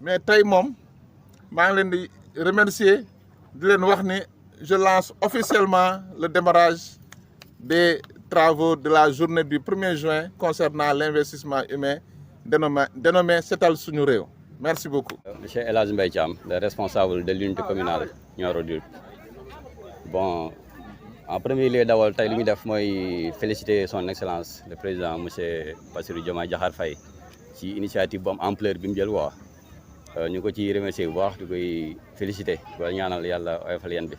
mais tey moom maa ngi leen di remercier di leen wax ni je lance officiellement le démarrage des travaux de la journée du 1er juin concernant l'investissement humain dénommé Setal Suñu Réew. Merci beaucoup. Monsieur El Hadj Mbaye Thiam, le responsable de l'unité communale Nioro du. Bon, en premier lieu d'abord tey li ñu def mooy féliciter son excellence le président monsieur Bassirou Diomaye Diakhar Faye ci initiative bu am ampleur bi mu jël waa ñu ko ci remercier bu baax di koy féliciter wala ñaanal yàlla oyofal yéen bi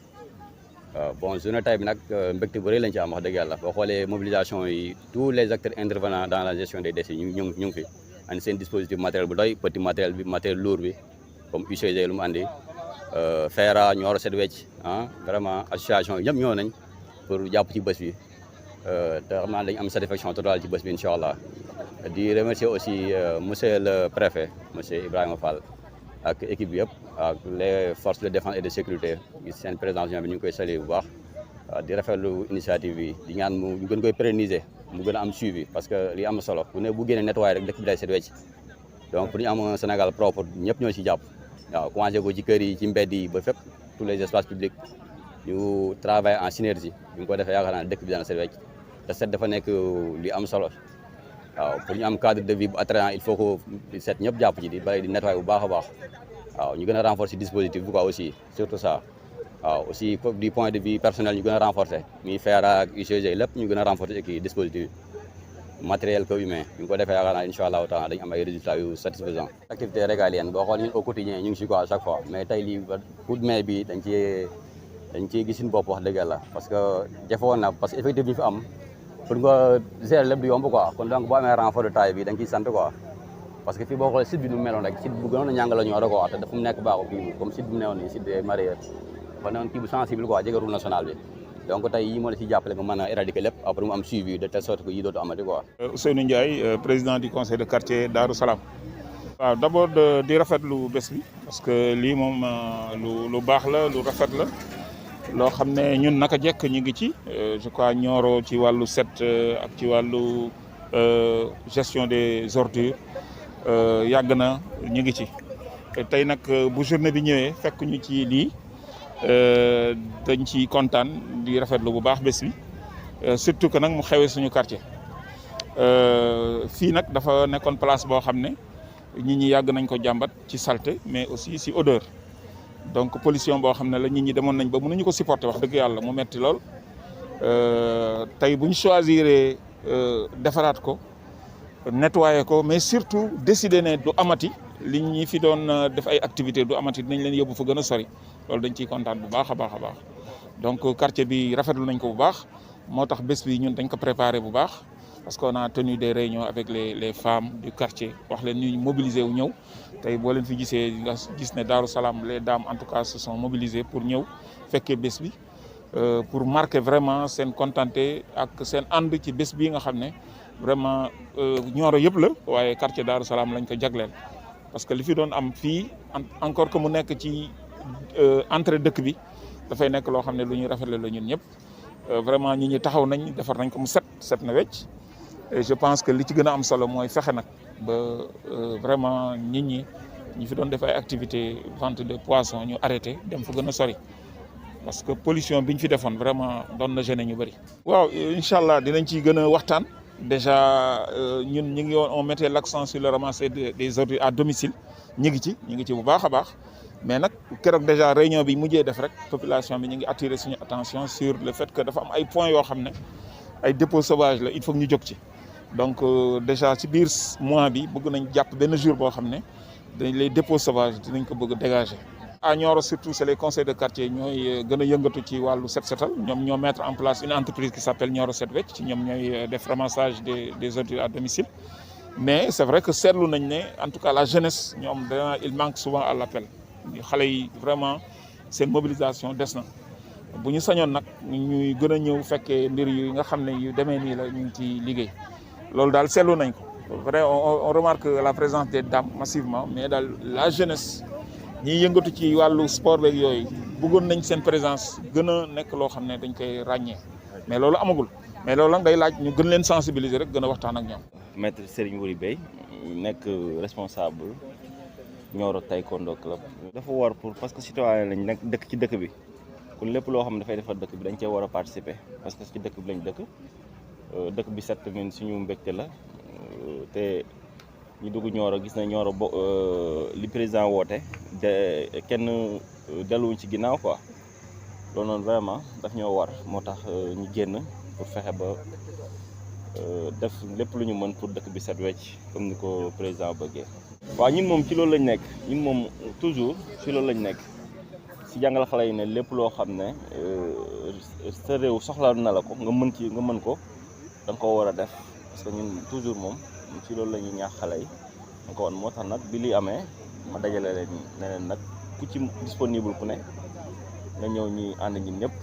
bon journée tey bi nag mbégte bu rëy lañ ci am wax dëgg yàlla boo xoolee mobilisation yi tous les acteurs intervenants dans la gestion des déchets ñu ngi fi andi seen dispositif matériel bu doy petit matériel bi matériel lourd bi comme UCG lu mu andi FERA Nioro Set Wecc vraiment association yi ñëpp ñëw nañ pour jàpp ci bés bi te xam naa dañu am satisfaction totale ci bés bi incha allah di remercier aussi monsieur le préfet monsieur Ibrahima Fall ak équipe bi yëpp ak les forces de défense et de sécurité seen présence bi ñu ngi koy saluer bu baax di rafetlu initiative bi di ñaan mu gën koy pérenniser mu gën a am suivi parce que li am solo bu ne bu génnee nettoyer rek dëkk bi day set wecc donc pour ñu am un Sénégal propre ñëpp ñoo ci jàpp waaw commencé ko ci kër yi ci mbedd yi ba fépp tous les espaces publics ñu travailler en synergie ñu ko defee yaakaar naa dëkk bi dana set wecc te set dafa nekk li am solo waaw pour ñu am cadre de vie bu attrayant il faut que set ñëpp jàpp ci di bari di nettoyer bu baax a baax waaw ñu gën a renforcer dispositif bi quoi aussi surtout ça waaw aussi du point de vue personnel ñu gën a renforcer muy FERA ak UCG lépp ñu gën a renforcer kii dispositif matériel que humain ñu ko defee yaakaar naa incha allahu taala dañu am ay résultats yu satisfaisants. activité régalienne boo xool ñun au quotidien ñu ngi si quoi à chaque fois mais tey lii coup de main bi dañ ciy gis suñu bopp wax dëgg yàlla parce que jafewoon na parce que effectif bi ñu fi am pour nga gérer lépp du yomb quoi kon donc boo amee renfort de taille bi dañ ciy sant quoi parce que fii boo xoolee site bi nu mu meloon rek site bu gënoon a ñàng la Nioro quoi te dafa mu nekk baaxu kii comme site bu newoon nii site des mareyeurs dafa newoon kii bu sensible quoi jege route nationale bi donc tey yi moo la ci jàppale nga mën a éradiquer lépp après mu am suivi de telle sorte que yi dootu amati quoi. Ousseynou Ndiaye président du conseil de quartier Darou Salam. waaw d'abord di rafetlu bés bi parce que lii moom lu baax la lu rafet la loo xam ne ñun naka jekk ñu ngi ci je crois Nioro ci wàllu set ak ci wàllu gestion des ordures yàgg na ñu ngi ci tey nag bu journée bi ñëwee fekk ñu ci lii dañ ci kontaan di rafetlu bu baax bés bi surtout que nag mu xewee suñu quartier fii nag dafa nekkoon place boo xam ne nit ñi yàgg nañ ko jàmbat ci saleté mais aussi ci odeur donc pollution boo xam ne la nit ñi demoon nañ ba mënuñu ko supporter wax dëgg yàlla mu metti lool tey bu ñu choisir defaraat ko nettoyer ko mais surtout décider ne du amati li ñi fi doon def ay activités du amati dinañ leen yóbbu fa gën a sori loolu dañ ciy kontaan bu baax a baax a baax donc quartier bi rafetlu nañ ko bu baax moo tax bés bi ñun dañ ko préparer bu baax parce qu'on a tenu des réunions avec les femmes du quartier wax leen ñu mobiliser wu ñëw tey boo leen fi gisee nga gis ne Darou Salam les dames en tout cas se sont mobilisées pour ñëw fekkee bés bi pour marquer vraiment seen contenté ak seen ànd ci bés bii nga xam ne vraiment Nioro yëpp la waaye quartier Darou Salam lañ ko jagleel parce que li fi doon am fii encore que mu nekk ci entrée dëkk bi dafay nekk loo xam ne lu ñuy rafetlu la ñun ñëpp vraiment ñi ñi taxaw nañ defar nañ ko mu set na wecc et je pense que li ci gën a am solo mooy fexe nag ba vraiment nit ñi fi doon def ay activités vente de poisson ñu arrêté dem fa gën a sori parce que pollution bi ñu fi defoon vraiment doon na gêner ñu bëri. waaw incha allah dinañ ci gën a waxtaan déjà ñun ñu ngi woon on mettait l'accent sur le ramassage des ordures à domicile ñu ngi ci bu baax a baax mais nag keroog déjà réunion bi mujjee def rek population bi ñu ngi attirer suñu attention sur le fait que dafa am ay points yoo xam ne ay dépôts sauvages la il faut que ñu jóg ci. donc déjà ci biir mois bi bëgg nañ jàpp benn jour boo xam ne dañ les dépôts sauvages dinañ ko bëgg a dégager. à Nioro surtout c'est les conseils de quartier ñooy gën a yëngatu ci wàllu set setal ñoom ñoo mettre en place une entreprise qui s'appelle Nioro Set Wecc ci ñoom ñooy def ramassage des ordures à domicile mais c'est vrai que seetlu nañ ne en tout cas la jeunesse ñoom dana il manque souvent à l'appel xale yi vraiment seen mobilisation des na bu ñu sañoon nag ñuy gën a ñëw fekkee mbir yu nga xam ne yu demee nii la ñu ngi ci liggéey loolu daal seetlu nañ ko vrai on remarque la présence des dames massivement mais daal la jeunesse ñiy yëngatu ci wàllu sport beeg yooyu bëggoon nañ seen présence gën a nekk loo xam ne dañ koy ràññee mais loolu amagul mais loolu nag day laaj ñu gën leen sensibiliser rek gën a waxtaan ak ñoom. Maître Serigne Wuri Bey nekk responsable Nioro taekwondo club. dafa war pour parce que citoyen lañ nekk dëkk ci dëkk bi kon lépp loo xam ne dafay defar dëkk bi dañ cee war a participer parce que ci dëkk bi lañ dëkk bi set tamit suñu mbégte la te ñu dugg Nioro gis na Nioro li président woote kenn delluwuñ ci ginnaaw quoi loolu noonu vraiment daf ñoo war moo tax ñu génn pour fexe ba def lépp lu ñu mën pour dëkk bi set wecc comme ni ko président bëggee. waaw ñun moom ci loolu lañ nekk ñun moom toujours ci loolu lañ nekk si jàngal xale yi ne lépp loo xam ne sa réew soxla na la ko nga mën ko da nga koo war a def parce que ñun toujours moom ci loolu la ñuy ñaax xale yi nga ko woon moo tax nag bi li amee ma dajale leen ne leen nag ku ci disponible ku ne nga ñëw ñuy ànd ñun ñëpp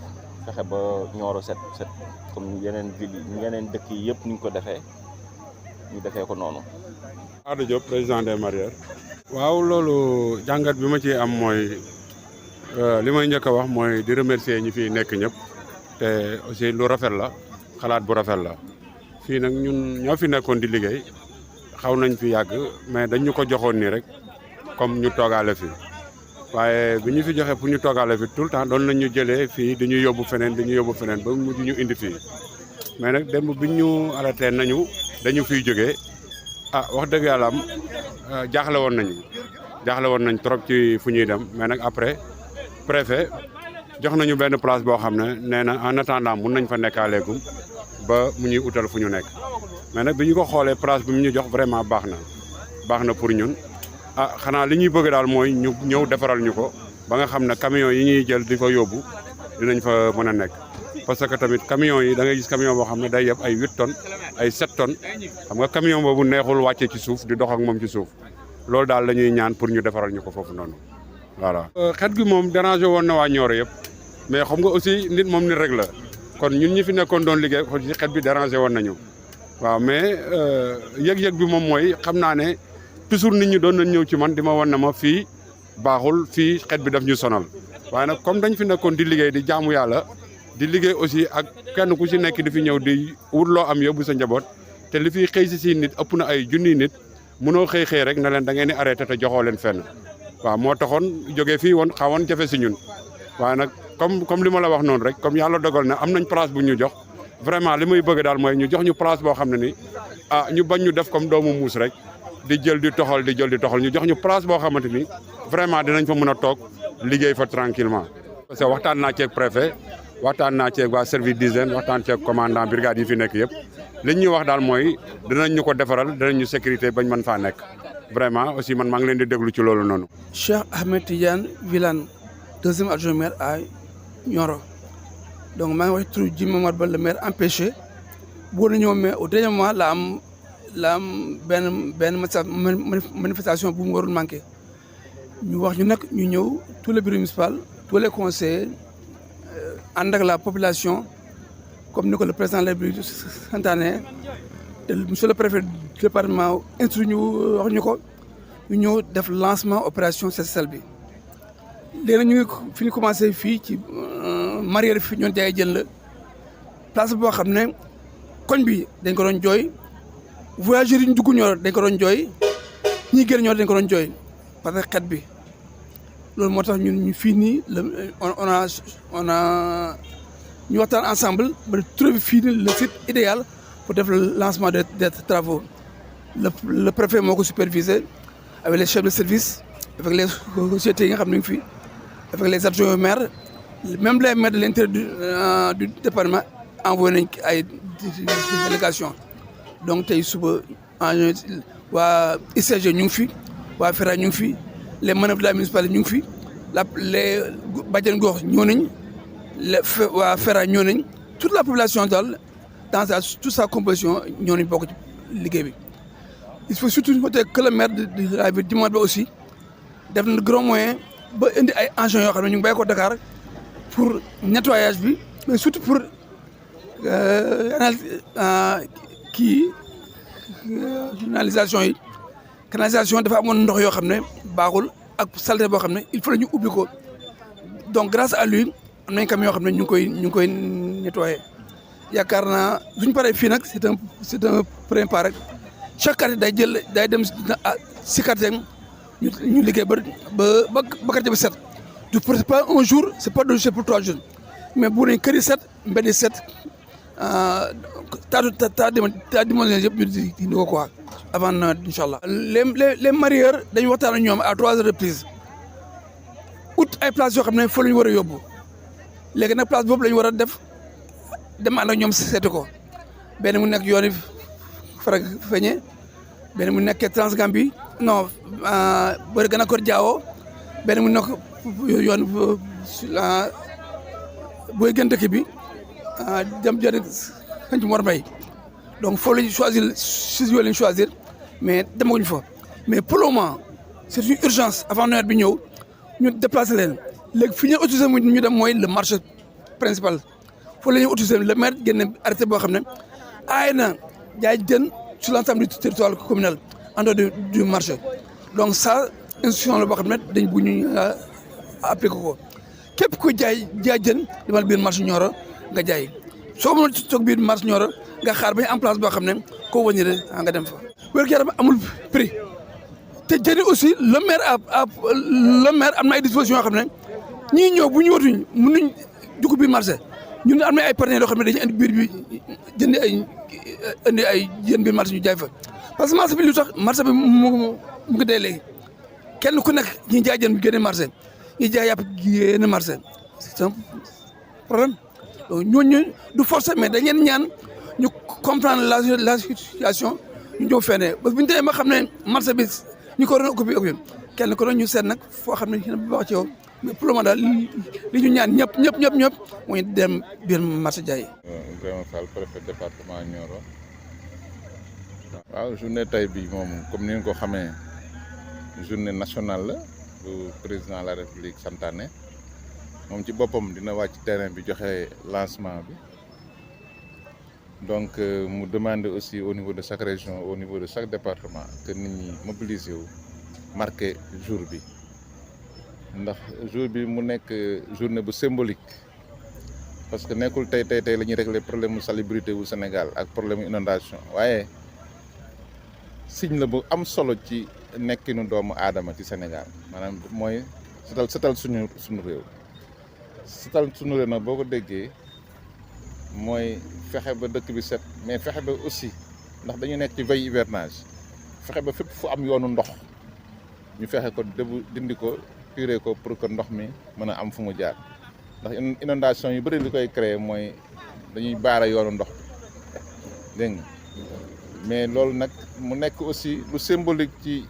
fexe ba Nioro set comme yeneen ville yi yeneen dëkk yi yëpp ni ñu ko defee ñu defee ko noonu. Ada Diop président des mareyeurs. waaw loolu jàngat bi ma ci am mooy li may njëkk a wax mooy di remercier ñi fi nekk ñëpp te aussi lu rafet la xalaat bu rafet la fii nag ñun ñoo fi nekkoon di liggéey xaw nañ fi yàgg mais dañ ñu ko joxoon nii rek comme ñu toogaale fi waaye bi ñu fi joxe pour ñu toogaale fi tout le temps doon nañ ñu jëlee fii di ñu yóbbu feneen ba mujj ñu indi fii mais nag démb bi ñu arrêté nañu dañu fiy jógee wax dëgg yàlla am jaaxle woon nañ trop ci fu ñuy dem mais nag après préfet jox nañu benn place boo xam ne nee na en attendant mun nañ fa nekkaaleegum ba mu ñuy utal fu ñu nekk mais nag bi ñu ko xoolee place bi mu ñu jox vraiment baax na pour ñun xanaa li ñuy bëgg daal mooy ñu ñëw defaral ñu ko ba nga xam ne camion yi ñuy jël di ko yóbbu dinañ fa mën a nekk parce que tamit camion yi da ngay gis camion boo xam ne day yeb ay 8 tonnes ay 7 tonnes xam nga camion boobu neexul wàcce ci suuf di dox ak moom ci suuf loolu daal la ñuy ñaan pour ñu defaral ñu ko foofu noonu voilà. xet gi moom dérangé woon na waa Nioro yëpp mais xam nga aussi nit moom nit rek la kon ñun ñi fi nekkoon doon liggéey aussi xet bi dérangé woon nañu waaw mais yëg-yëg bi moom mooy xam naa ne toujours nit ñi doon nañ ñëw ci man di ma wan ne ma fii baaxul fii xet bi daf ñu sonal waaye nag comme dañ fi nekkoon di liggéey di jaamu yàlla di liggéey aussi ak kenn ku ci nekk di fi ñëw di wut loo am yóbbu sa njaboot te li fi xëy si nit ëpp na ay junniy nit mënoo xëy rek na leen da ngeen di arrêté te joxoo leen fenn waaw moo taxoon jógee fii woon xawoon jafe si ñun waaye nag comme li ma la wax noonu rek comme yàlla dogal na am nañ place bu ñu jox vraiment li muy bëgg daal mooy ñu jox ñu place boo xam ne ni ñu bañ ñu def comme doomu muus rek di jël di toxal ñu jox ñu place boo xamante ni vraiment dinañ fa mën a toog liggéey fa tranquillement parce que waxtaan naa ceeg préfet waxtaan naa ceeg waa service d'hygiène waxtaan ceeg commandant brigade yi fi nekk yëpp li ñuy wax daal mooy dinañ ñu ko defaral dinañ ñu sécurité bañ mën faa nekk vraiment aussi man maa ngi leen di déglu ci loolu noonu. Cheikh Ahmed Tidiane Wilane deuxième adjoint maire à Nioro donc maa ngi wax turu Dji Mamadou Ba le maire empêché boo na ñëw mais au dernier moment la am benn manifestation bu mu warul manqué ñu wax ñu nag ñu ñëw tous les bureaux municipaux tous les conseillers ànd ak la population comme ni ko le président de la République santaane te monsieur le préfet du département instruit ñu wax ñu ko ñu ñëw def lancement opération set setal bi léegi nag ñu ngi fi ñu commencé fii ci mareyeur fi ñoon jaay jën la place boo xam ne koñ bi dañ ko doon jooy voyageurs yi ñu dugg Nioro dañ ko doon jooy ñi génn Nioro dañ ko doon jooy parce que xet bi loolu moo tax ñun ñu fii nii on a ñu waxtaan ensemble ba trouver fii nii le site idéal pour def le lancement des travaux le préfet moo ko supervisé avec les chefs de service avec les sociétés yi nga xam ne ñu ngi fi avec les adjoints au maire même les maires de l'intérieur du département envoyé nañ ay délégation donc tey suba waa ICG ñu ngi fi waa FERA ñu ngi fi les manœuvres de la municipalité ñu ngi fi les bàjjen gox ñoo nañ waa FERA ñoo nañ toute la population daal dans toute sa composition ñoo nañ bokk ci liggéey bi. il faut surtout noter que le maire de la ville Dji Mamadou Ba aussi def na grand moyen ba indi ay engins yoo xam ne ñu ngi bàyyi ko Dakar pour nettoyage bi mais surtout pour canalisation yi canalisation dafa amoon ndox yoo xam ne baaxul ak saleté boo xam ne il faut ñu ubbi ko donc grâce à lui am nañ camion yoo xam ne ñu ngi koy nettoyer yaakaar naa suñ paree fii nag c'est un premier pas rek chaque quartier day dem si quartier ñu liggéey ba quartier bi set du c'est pas un jour c'est pas 2 jours pour 3 jours mais bu ne kër yi set mbedd yi set taa dimanche yëpp ñu di ko quoi avant nawet incha allah. les marieurs dañu waxtaan ak ñoom à 3 reprises ut ay places yoo xam ne fa la ñu war a yóbbu léegi nag place boobu la ñu war a def dem ànd ak ñoom seeti ko benn mu nekk yooni Farafeñe benn mu nekk Transgambie non bëri gën a ko Diawo benn mu nekk yoon booy gën dëkk bi dem jënd xëy na Mor Mbaye donc foofu la ñu choisir si yooyu la ñu choisir mais demaguñu fa mais pour le moment c'est une urgence avant nawet bi ñëw ñu déplacer leen léegi fi ñu autorisé ñu dem mooy le marché principal foofu la ñuy autorisé le maire génne arrêté boo xam ne aay na jaay jën sur l'ensemble du territoire communal en dehors du marché donc ça institution la boo xam ne dañ bu ñu appliqué ko képp ku jaay jën demal biir marché Nioro nga jaay soo mënoon toog biir marché Nioro nga xaar ba ñu en place boo xam ne koo wëññi nga dem fa. wér-gu-yaram amul prix te jëni aussi le maire am na ay dispositions yoo xam ne ñii ñëw bu ñu watuñ mën nañ dugg biir marché ñun am na ay partenaires yoo xam ne dañuy indi biir bi indi ay jën biir marché ñu jaay fa parce que marché bi lu tax marché bi mu ngi dee léegi kenn ku nekk ñi jaay jën bi génne marché ñi jaay yàpp génne marché c'est un problème donc ñooñu du forcer mais dañ leen ñaan ñu comprendre la situation ñu ñëw fene parce que bu ñu demee ba xam ne marché bi ñu ko waroon occupé kenn ko doon ñu seet nag foo xam ne dina baax ci yow mais pour le moment daal li ñu ñaan ñëpp mooy dem biir marché jaay. Ibrahima Fall préfet département Nioro. waaw journée tey bi moom comme ni nga ko xamee journée nationale la bu président de la république santaane moom ci boppam dina wàcc terrain bi joxe lancement bi donc mu demande aussi au niveau de chaque région au niveau de chaque département que nit ñi mobiliser wu marqué jour bi ndax jour bi mu nekk journée bu symbolique parce que nekkul tey la ñuy régler problème mu salubrité wu Sénégal ak problème mu inondation waaye signe la bu am solo ci nekkinu doomu aadama ci Sénégal maanaam mooy setal suñu réew setal suñu réew nag boo ko déggee mooy fexe ba dëkk bi set mais fexe ba aussi ndax dañu nekk ci veille hivernage fexe ba fépp fu am yoonu ndox ñu fexe ko dindi ko curé ko pour que ndox mi mën a am fu mu jaar ndax inondation yu bëri li koy créer mooy dañuy baara yoonu ndox dégg nga mais loolu nag mu nekk aussi lu symbolique ci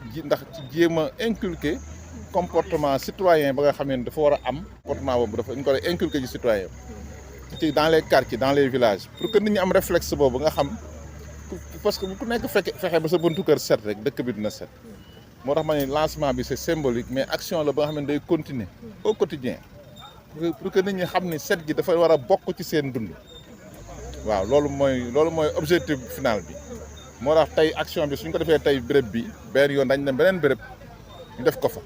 jéem a inculquer comportement citoyen ba nga xam ne dafa war a am comportement boobu dafa ñu ko war a inculquer ci citoyen ci dans les quartiers dans les villages pour que nit ñi am réflexe boobu nga xam parce que bu ku nekk fexe ba sa buntu kër set rek dëkk bi dina set moo tax ma ne lancement bi c'est symbolique mais action la ba nga xam ne day continuer au quotidien pour que nit ñi xam ni set gi dafa war a bokk ci seen dund waaw loolu mooy objectif final bi moo tax tey action bi suñ ko defee tey béréb bi benn yoon dañ dem beneen béréb ñu def ko fa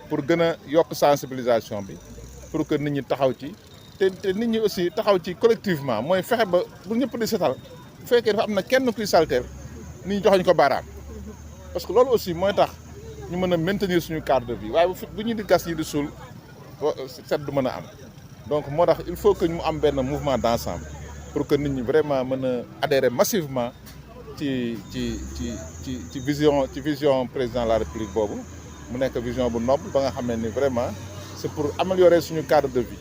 pour gën a yokk sensibilisation bi pour que nit ñi taxaw ci te nit ñi aussi taxaw ci collectivement mooy fexe ba bu ñëpp di setal bu fekkee dafa am na kenn kuy salteel nit ñi joxoñ ko baaraam parce que loolu aussi mooy tax ñu mën a maintenir suñu cadre de vie waaye bu ñu di gas yi di suul set du mën a am donc moo tax il faut que ñu am benn mouvement d'ensemble pour que nit ñi vraiment mën a adhérer massivement ci vision président de la République boobu mu nekk vision bu noble ba nga xam ne ni vraiment c'est pour améliorer suñu cadre de vie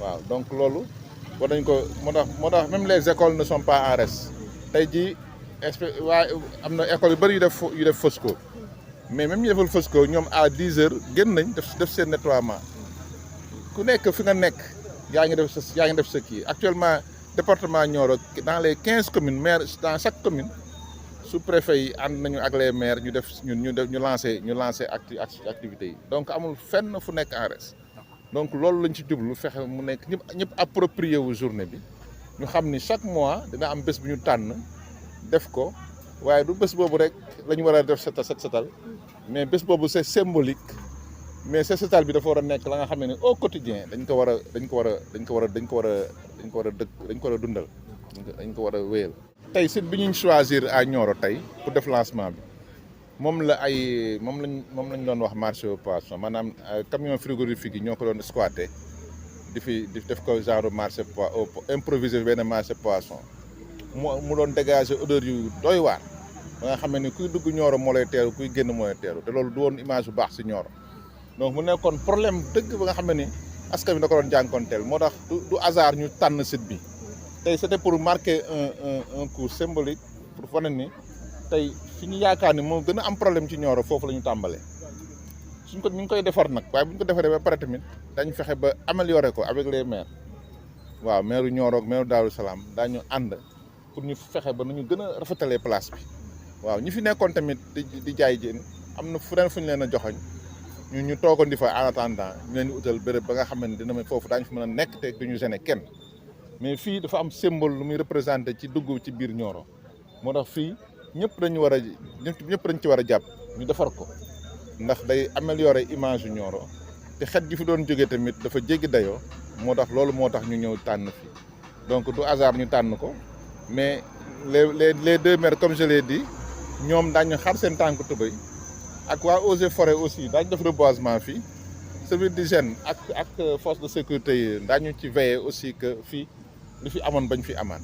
waaw donc loolu war nañ ko moo tax même les écoles ne sont pas en reste tey jii waaye am na école yu bëri yu def Fosco mais même ñu defal Fosco ñoom à 10 heures génn nañ def seen nettoiement ku nekk fi nga nekk yaa ngi def sa kii actuellement département Nioro dans les 15 communes maires dans chaque commune sous-préfet yi ànd nañu ak les maires ñu lancer activités yi donc amul fenn fu nekk en reste donc loolu lañ ci jublu fexe mu nekk ñëpp approprié wu journée bi ñu xam ni chaque mois dina am bés bu ñu tànn def ko waaye du bés boobu rek la ñu war a def setal mais bés boobu c'est symbolique mais setal bi dafa war a nekk la nga xam ne au quotidien dañ ko war a dundal dañ ko war a wéyal. tey site bi ñu choisir à Nioro tey pour def lancement bi moom lañ doon wax marché au poisson maanaam camion frigorifique yi ñoo ko doon squatté di def ko genre marché improvisé benn marché poisson mu doon dégager odeur yu doy waar ba nga xam ne ni kuy dugg Nioro moo lay teeru kuy génn moo lay teeru te loolu du woon image bu baax si Nioro donc mu nekkoon problème dëgg ba nga xam ne ni askan bi da ko doon jànkoonteel moo tax du hasard ñu tànn site bi tey c'était pour marquer un coup symbolique pour wane ni tey fi ñu yaakaar ni moo gën a am problème ci Nioro foofu la ñu tàmbalee ñu ngi koy defar nag waaye bu ñu ko defaree ba pare tamit dañu fexe ba améliorer ko avec les maires waaw maire Nioro ak maire Darou Salam daañu ànd pour ñu fexe ba nañu gën a rafetalee place bi waaw ñi fi nekkoon tamit di jaay jën am na fu ñu leen a joxoñ ñu toogandi fa en attendant ñu leen di utal béréb ba nga xam ne dina ma foofu daañu fi mën a nekk te duñu gêner kenn mais fii dafa am symbole lu muy représenté ci dugg ci biir Nioro moo tax fii ñëpp dañu war a ñëpp dañ ci war a jàpp ñu defar ko ndax day améliorer image yu Nioro te xet gi fi doon jógee tamit dafa jéggi dayoo moo tax loolu moo tax ñu ñëw tànn fi donc du hasard ñu tànn ko mais les deux maires comme je l'ai dit ñoom daañu xar seen tànk tubéy ak waa Eaux et Forêts aussi daañu def reboisement fii service d'hygiène ak force de sécurité yi daañu ci veiller aussi que fii li fi amoon bañ fi amaan